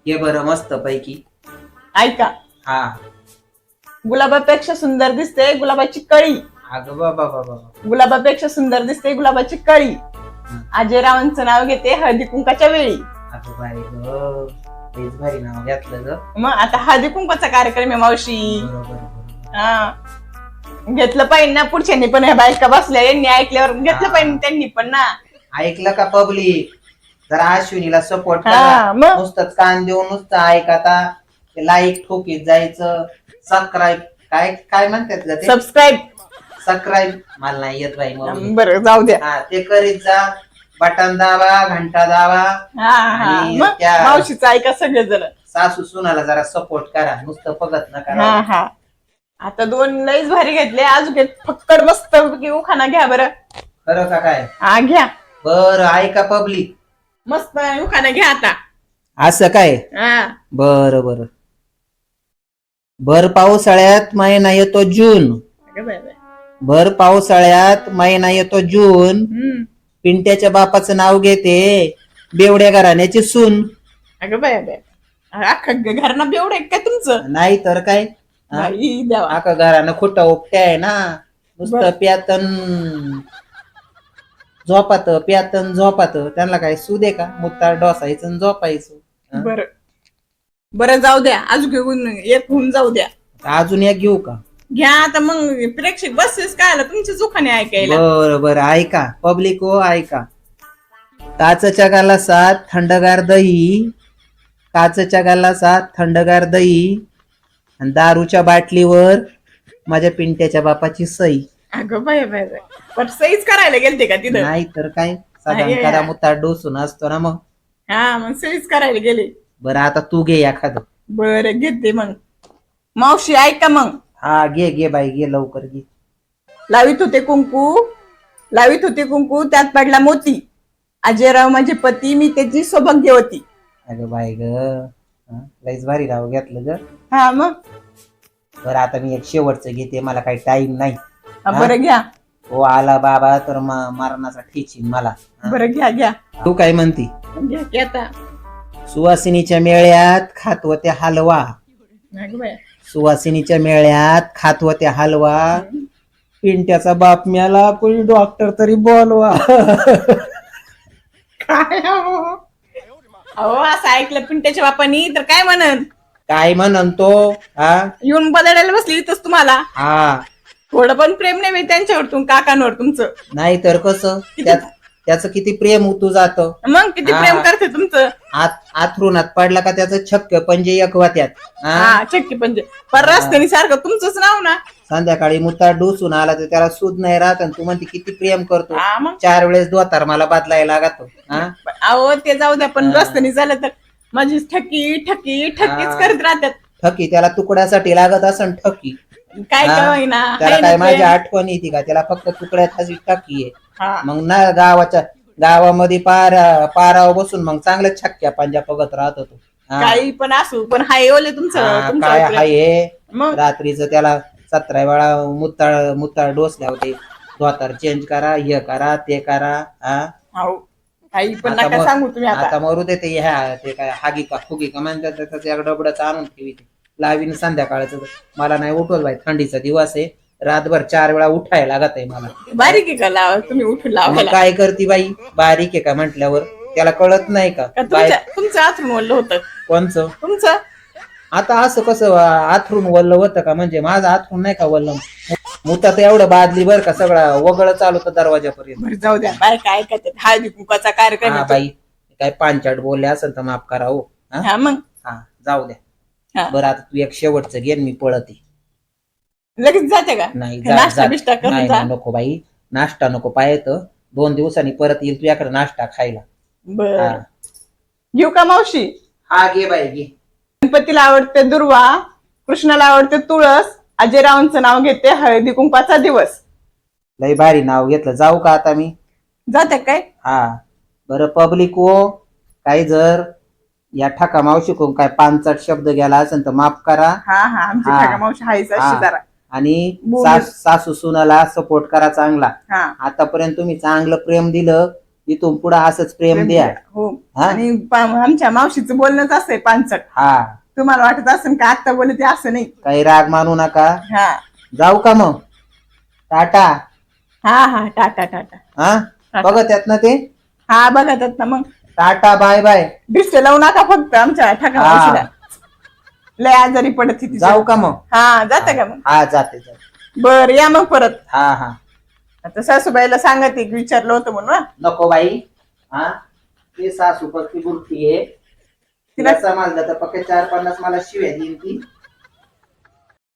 हे बरं मस्त पैकी. ऐका, हा. गुलाबापेक्षा सुंदर दिसते गुलाबाची कळी. अगं बाबा बाबा. गुलाबापेक्षा सुंदर दिसते गुलाबाची कळी. अजयरावांचं नाव घेते हळदी कुंकाच्या वेळी. अगं बाई ग, तेच भारी नाव घेतलं ग. मग आता हळदी कुंकाचा कार्यक्रम आहे मावशी. बरोबर. हा, घेतलं पाहिजे ना. पुढच्यांनी पण ह्या बायका बसल्या, यांनी ऐकल्यावर घेतलं पाहिजे त्यांनी पण ना. ऐकलं का पब्लिक? जरा अश्विनीला सपोर्ट हा, करा. मग नुसतंच कान देऊन नुसतं ऐक. आता लाईक ठोकीत जायचं. सबस्क्राईब काय काय म्हणतात ग ते? सबस्क्राईब मला नाही येत बाई मग. बरं जाऊ द्या. हा, ते करीत जा. बटन दाबा, घंटा दाबा. हा हा, आणि मग त्या मावशीचं ऐका सगळेजण. सासू सुनाला जरा सपोर्ट करा, नुसतं बघत नका. हा हा, आता 2 लईच भारी घेतले. अजून फक्कड मस्त की उखाणा घ्या बरं. खरं का काय? हा घ्या, बर ऐका पब्लिक. मस्त उखाणा घ्या आता. असं काय? हा, बर बर. भर पावसाळ्यात महिना येतो जून. अगं बाय बाय. भर पावसाळ्यात महिना येतो जून. हम्म, पिंट्याच्या बापाचं नाव घेते बेवड्या घराण्याची सून. अगं बाय बाय. अख्खं घरना बेवढं आहे काय तुमचं? नाही तर काय. हा? बाई देवा. आका घरानं खोटा उपट्या आहे ना. नुसतं प्यातन झोपात, प्यातन झोपात. त्यांना काय सूद आहे का? मुत्तार डोसायचं आणि झोपायचं. हा? बर बरं जाऊ द्या. अजून घेऊन एक होऊन जाऊ द्या. अजून एक घेऊ का? घ्या आता. मग प्रेक्षक बसलेस काय आला तुमचे उखाणे ऐकायला. बर बर ऐका पब्लिक हो ऐका. काचच्या गालासात थंडगार दही. काचच्या गालासात थंडगार दही. आणि दारूच्या बाटलीवर माझ्या पिंट्याच्या बापाची सई. अगं बाय बाय बाय. पण सहीच करायला गेलते का तिथं? नाही तर काय. साधा आहे. कदा मुत्तार डोसून असतो ना मग. हा, मग सहीच करायला गेले. बरं आता तू घे एखादं. बरं घेते मग. मावशी ऐका मग. हा घे घे बाई घे लवकर घे. लावित होते कुंकू, लावित होते कुंकू, त्यात पडला मोती. अजयराव माझे पती, मी त्याची सौभाग्यवती. अगं बाई ग, लईच भारी नाव घेतलं ग. हा मग. बरं आता मी एक शेवटचं घेते, मला काही टाइम नाही. बरं घ्या. हो आला बाबा तर मरणाचा ठेचीन मला. बरं घ्या घ्या. तू काय म्हणती? घ्या की आता. सुवासिनीच्या मेळ्यात खात होते हलवा. अगं बाय. सुवासिनीच्या मेळ्यात खात होते हलवा. पिंट्याचा बाप मेला, कोणी डॉक्टर तरी बोलवा. काय अहो असं ऐकलं पिंट्याच्या बापानी तर काय म्हणन? काय म्हणतो? हा येऊन बदलायला बसली इथंच तुम्हाला. हा, थोडं पण प्रेम नाही त्यांच्यावर, काकांवर तुमचं. नाही तर कसं. त्याचं किती प्रेम उतू जात. मग किती प्रेम करते तुमचं. आथरुणात पडला का त्याचं छक्क पंजे एक वात्यात. हा, चक्की पंजे. पर रस्त्याने सारखं तुमचंच नाव ना. संध्याकाळी मुत्तार डोसून आला तर त्याला सूद नाही राहत. आणि तू म्हणते किती प्रेम करतो. हा मग. 4 वेळेस दोतार मला बदलायला लागतो. अहो ते जाऊ द्या, पण रस्त्याने झालं तर माझी ठकी ठकी ठकीच करत राहतात. ठकी त्याला तुकड्यासाठी लागत असन ठकी. काय काय ना. त्याला काय माझी आठवण येते का? त्याला फक्त तुकड्यात टकी आहे. हा. मग ना गावामध्ये पारावर बसून मग चांगलं छक्क्या पंजा बघत राहत होतो. काही पण असू, पण हाय ओले तुमचं काय आहे. मग रात्रीच त्याला 17 वेळा मुत्ताळ डोसल्या होते. धोतार चेंज करा, हे करा, ते करा. हो, काही पण नका सांगू तुम्ही आता. आता मरू देते. ह्या ते काय हागी का फुगी का म्हणतात, त्याचं एक डबडच आणून ठेवी लावीन संध्याकाळचं. मला नाही उठवत बाई, थंडीचा दिवस आहे. रातभर 4 वेळा उठायला लागत आहे मला. बारीक आहे का लावा तुम्ही उठून मग लावायला? काय करती बाई, बारीक आहे का म्हटल्यावर त्याला कळत नाही का? तुमचं आथरून वल्ल होतं. कोणचं? तुमचं. आता असं कसं आथरून वल्ल होतं का? म्हणजे माझं आथरून नाही का वल्ल? मुता तर एवढं बादली बर का, सगळं वगळ चालू होतं दरवाजापर्यंत. जाऊ द्या. बाय काय काय हळदी कुंकाचा कार्यक्रम. हा बाई, काय पांचाट बोलले असेल तर माफ करा हो. हा मग. हा जाऊ द्या. बरं आता तू एक शेवटचं घे, मी पळते. लगेच जाते का? नाही नाश्ता बिष्टा करून नाही जा. नको बाई, नाश्ता नको पाहिजे. 2 दिवसांनी परत येईल तुझ्याकडे नाश्ता खायला. बर घेऊ का मावशी? हा घे बाई घे. गणपतीला आवडते दुर्वा, कृष्णाला आवडते तुळस, अजयरावांचं नाव घेते हळदी कुंकाचा दिवस. लय भारी नाव घेतलं. जाऊ का आता मी? जाते काय? हा बरं पब्लिक हो, काही जर या ठका मावशीकडून काय पांचट शब्द गेला असेल तर माफ करा. हा हा, आमची हा. ठका मावशी हायच अशी जरा. आणि बोलू. सासू सुनाला सपोर्ट करा चांगला. हा आतापर्यंत तुम्ही चांगलं प्रेम दिलं इथून पुढे असंच प्रेम द्या. हो. हा? आणि आमच्या मावशीचं बोलणंच असंय पानसट. हा, तुम्हाला वाटत असेल का आता बोलते असं नाही. काही राग मानू नका. हा जाऊ का मग? टाटा. हा हा टाटा टाटा. हा, टाटा. बघत यात ना ते. हा बघत आहेत ना मग. Tata, bye bye. डिस्टे लावू नका फक्त आमच्या ठका हा. मावशीला. लय आजारी पडत ती. जाऊ का मग? हा जाते का मग? हा, जाते जाते. बर या मग परत. हा हा. आता सासूबाईला सांगते विचारलं होतं म्हणून हा. नको बाई. हा, ते सासू पक्की बुरटी आहे. तिला समजलं तर पक्के 4-50 मला शिव्या देईन ती.